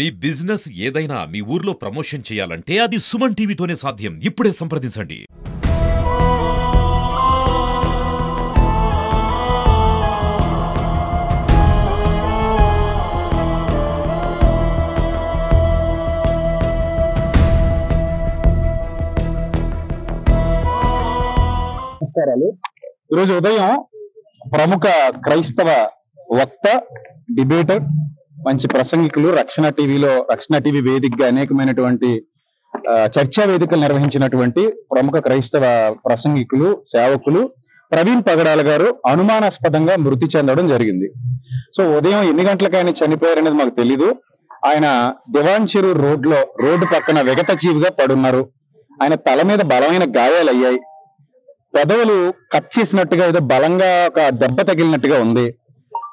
మీ business ఏదైనా మీ ఊర్లో promotion చేయాలంటే అది సుమన్ టీవీతోనే సాధ్యం. ఇప్పుడే సంప్రదించండి. నమస్కారాలు. ఈరోజు ఉదయం ప్రముఖ క్రైస్తవ వక్త, డిబేటర్, మంచి ప్రసంగికులు రక్షణ టీవీ వేదికగా అనేకమైనటువంటి చర్చా వేదికలు నిర్వహించినటువంటి ప్రముఖ క్రైస్తవ ప్రసంగికులు, సేవకులు ప్రవీణ్ పగడాల గారు అనుమానాస్పదంగా మృతి చెందడం జరిగింది. సో ఉదయం ఎన్ని గంటలకు ఆయన చనిపోయారనేది మాకు తెలీదు. ఆయన దివాన్ చెరువు రోడ్డు పక్కన విగత జీవిగా పడున్నారు. ఆయన తల మీద బలమైన గాయాలయ్యాయి. పెదవులు కట్ చేసినట్టుగా ఏదో బలంగా ఒక దెబ్బ తగిలినట్టుగా ఉంది.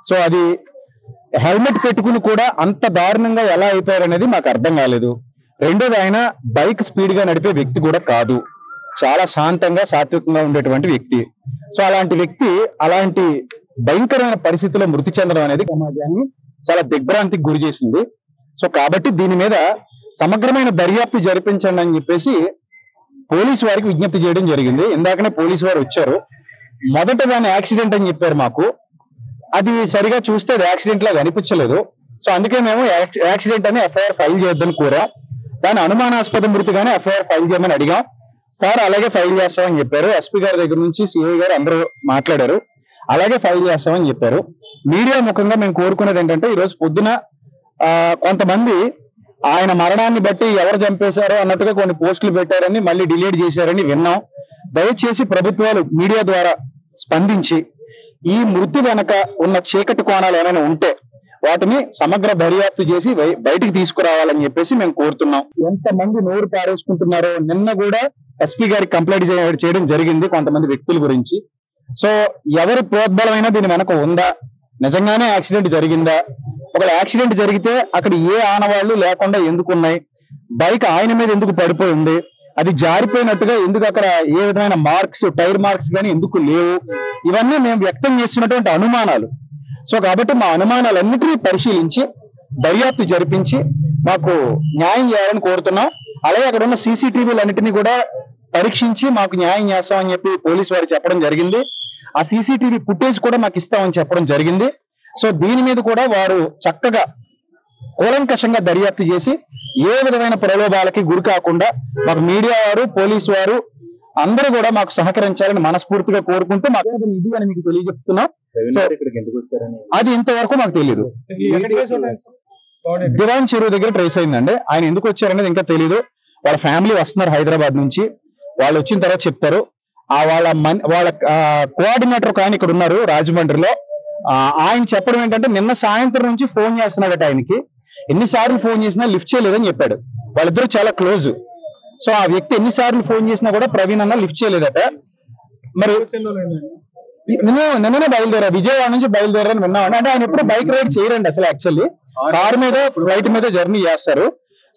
సో అది హెల్మెట్ పెట్టుకుని కూడా అంత దారుణంగా ఎలా అయిపోయారనేది మాకు అర్థం కాలేదు. రెండోది, ఆయన బైక్ స్పీడ్ గా నడిపే వ్యక్తి కూడా కాదు. చాలా శాంతంగా, సాత్వికంగా ఉండేటువంటి వ్యక్తి. సో అలాంటి వ్యక్తి అలాంటి భయంకరమైన పరిస్థితుల్లో మృతి చెందడం అనేది సమాజాన్ని చాలా దిగ్భ్రాంతికి గురి చేసింది. సో కాబట్టి దీని మీద సమగ్రమైన దర్యాప్తు జరిపించండి అని చెప్పేసి పోలీసు వారికి విజ్ఞప్తి చేయడం జరిగింది. ఇందాకనే పోలీసు వారు వచ్చారు. మొదట దాన్ని యాక్సిడెంట్ అని చెప్పారు మాకు. అది సరిగా చూస్తే అది యాక్సిడెంట్ లాగా అనిపించలేదు. సో అందుకే మేము యాక్సిడెంట్ అని ఎఫ్ఐఆర్ ఫైల్ చేద్దాం కోరాం. దాని అనుమానాస్పద మృతిగానే ఎఫ్ఐఆర్ ఫైల్ చేయమని అడిగాం. సార్ అలాగే ఫైల్ చేస్తామని చెప్పారు. ఎస్పీ గారి దగ్గర నుంచి సిఐ గారు అందరూ మాట్లాడారు. అలాగే ఫైల్ చేస్తామని చెప్పారు. మీడియా ముఖంగా మేము కోరుకునేది ఏంటంటే, ఈరోజు పొద్దున కొంతమంది ఆయన మరణాన్ని బట్టి ఎవరు చంపేశారో అన్నట్టుగా కొన్ని పోస్టులు పెట్టారని మళ్ళీ డిలీట్ చేశారని విన్నాం. దయచేసి ప్రభుత్వాలు మీడియా ద్వారా స్పందించి ఈ మృతి వెనక ఉన్న చీకటి కోణాలు ఏమైనా ఉంటే వాటిని సమగ్ర దర్యాప్తు చేసి బయటికి తీసుకురావాలని చెప్పేసి మేము కోరుతున్నాం. ఎంతమంది నోరు పారేసుకుంటున్నారో నిన్న కూడా ఎస్పీ గారికి కంప్లైంట్ చేయడం జరిగింది కొంతమంది వ్యక్తుల గురించి. సో ఎవరి ప్రోద్బలమైనా దీని వెనక ఉందా, నిజంగానే యాక్సిడెంట్ జరిగిందా, ఒకవేళ యాక్సిడెంట్ జరిగితే అక్కడ ఏ ఆనవాళ్లు లేకుండా ఎందుకు ఉన్నాయి, బైక్ ఆయన మీద ఎందుకు పడిపోయింది, అది జారిపోయినట్టుగా ఎందుకు అక్కడ ఏ విధమైన మార్క్స్, టైర్ మార్క్స్ కానీ ఎందుకు లేవు, ఇవన్నీ మేము వ్యక్తం చేస్తున్నటువంటి అనుమానాలు. సో కాబట్టి మా అనుమానాలన్నిటినీ పరిశీలించి దర్యాప్తు జరిపించి మాకు న్యాయం చేయాలని కోరుతున్నాం. అలాగే అక్కడ ఉన్న సీసీటీవీలన్నింటినీ కూడా పరీక్షించి మాకు న్యాయం చేస్తామని చెప్పి పోలీసు వారు చెప్పడం జరిగింది. ఆ సీసీటీవీ ఫుటేజ్ కూడా మాకు ఇస్తామని చెప్పడం జరిగింది. సో దీని మీద కూడా వారు చక్కగా కూలంకషంగా దర్యాప్తు చేసి ఏ విధమైన ప్రలోభాలకి గురి కాకుండా మాకు మీడియా వారు, పోలీసు వారు అందరూ కూడా మాకు సహకరించాలని మనస్ఫూర్తిగా కోరుకుంటూ మాకు ఇది అని మీకు తెలియజెప్తున్నాం. అది ఇంతవరకు మాకు తెలియదు. దివాన్ చెరువు దగ్గర ట్రేస్ అయిందండి. ఆయన ఎందుకు వచ్చారనేది ఇంకా తెలియదు. వాళ్ళ ఫ్యామిలీ వస్తున్నారు హైదరాబాద్ నుంచి. వాళ్ళు వచ్చిన తర్వాత చెప్తారు. వాళ్ళ కోఆర్డినేటర్ కానీ ఇక్కడ ఉన్నారు రాజమండ్రిలో. ఆయన చెప్పడం ఏంటంటే, నిన్న సాయంత్రం నుంచి ఫోన్ చేస్తున్నాడట ఆయనకి. ఎన్నిసార్లు ఫోన్ చేసినా లిఫ్ట్ చేయలేదని చెప్పాడు. వాళ్ళిద్దరూ చాలా క్లోజ్. సో ఆ వ్యక్తి ఎన్నిసార్లు ఫోన్ చేసినా కూడా ప్రవీణ్ అన్న లిఫ్ట్ చేయలేదట. మరి నిన్ననే బయలుదేరా, విజయవాడ నుంచి బయలుదేరారని విన్నామండి. అంటే ఆయన ఎప్పుడు బైక్ రైడ్ చేయరండి అసలు. యాక్చువల్లీ కార్ మీద, ఫ్లైట్ మీద జర్నీ చేస్తారు.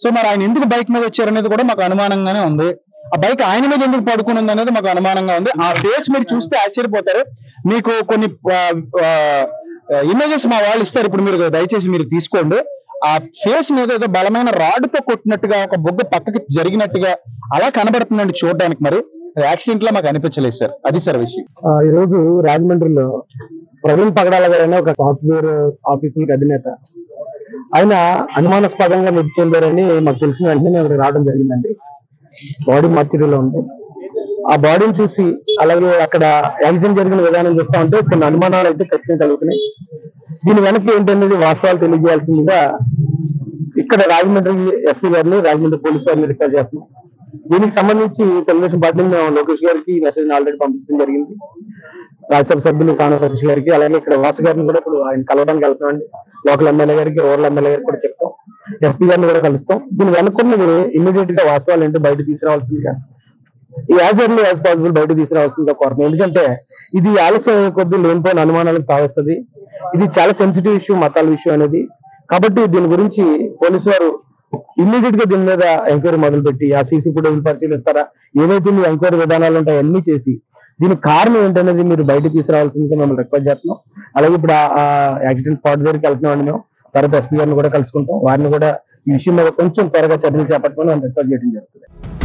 సో మరి ఆయన ఎందుకు బైక్ మీద వచ్చారనేది కూడా మాకు అనుమానంగానే ఉంది. ఆ బైక్ ఆయన మీద ఎందుకు పడుకుని ఉంది అనేది మాకు అనుమానంగా ఉంది. ఆ ఫేస్ మీరు చూస్తే ఆశ్చర్యపోతారు. మీకు కొన్ని ఇమేజెస్ మా వాళ్ళు ఇస్తారు, ఇప్పుడు మీరు దయచేసి మీరు తీసుకోండి. ఆ ఫేస్ మీద ఏదో బలమైన రాడ్తో కొట్టినట్టుగా, ఒక బొగ్గ పక్కకి జరిగినట్టుగా అలా కనబడుతుందండి చూడడానికి. మరి యాక్సిడెంట్ లా మాకు అనిపించలేదు సార్. అది సార్ విషయం. ఈ రోజు రాజమండ్రిలో ప్రవీణ్ పగడాల గారు అనే ఒక సాఫ్ట్వేర్ ఆఫీసులకు అధినేత, ఆయన అనుమానాస్పదంగా మృతి చెందారని మాకు తెలిసిన వెంటనే మేము రావడం జరిగిందండి. బాడీ మార్చిరీలో ఉంది. ఆ బాడీని చూసి, అలాగే అక్కడ యాక్సిడెంట్ జరిగిన విధానం చూస్తా ఉంటే కొన్ని అనుమానాలు అయితే ఖచ్చితంగా కలుగుతున్నాయి. దీని వెనక్కి ఏంటనేది వాస్తవాలు తెలియజేయాల్సిందిగా ఇక్కడ రాజమండ్రి ఎస్పీ గారిని, రాజమండ్రి పోలీసు వారిని రిక్వెస్ట్ చేస్తున్నాం. దీనికి సంబంధించి తెలుగుదేశం పార్టీ లోకేష్ గారికి మెసేజ్ ఆల్రెడీ పంపించడం జరిగింది. రాజ్యసభ సభ్యులు సానా సతీష్ గారికి, అలాగే ఇక్కడ వాసు గారిని కూడా ఇప్పుడు ఆయన కలవడానికి వెళ్తామండి. లోకల్ ఎమ్మెల్యే గారికి, రూరల్ ఎమ్మెల్యే గారికి కూడా చెప్తాం. ఎస్పీ గారిని కూడా కలుస్తాం. దీని వెనుకున్నది ఇమీడియట్ గా వాస్తవాలు ఏంటో బయట తీసుకురావాల్సిందిగా, యాజ్ ఎర్లీ యాజ్ పాసిబుల్ బయట తీసుకురావాల్సిందిగా కోరుతున్నాం. ఎందుకంటే ఇది ఆలస్యం కొద్ది లేనిపోయిన అనుమానాలకు తావస్తుంది. ఇది చాలా సెన్సిటివ్ ఇష్యూ, మతాల విషయం అనేది. కాబట్టి దీని గురించి పోలీసు వారు ఇమ్మీడియట్ గా దీని మీద ఎంక్వైరీ మొదలుపెట్టి ఆ సీసీ ఫుటేజ్ పరిశీలిస్తారా, ఏవైతే మీ ఎంక్వైరీ విధానాలు ఉంటాయో అన్ని చేసి దీనికి కారణం ఏంటనేది మీరు బయట తీసుకురావాల్సిందిగా మిమ్మల్ని రిక్వెస్ట్ చేస్తున్నాం. అలాగే ఇప్పుడు ఆ యాక్సిడెంట్ స్పాట్ దగ్గరికి వెళ్తున్నామండి మేము. తర్వాత ఎస్పీ గారిని కూడా కలుసుకుంటాం. వారిని కూడా ఈ విషయం మీద కొంచెం త్వరగా చర్యలు చేపట్టమని రిక్వెస్ట్ చేయడం జరుగుతుంది.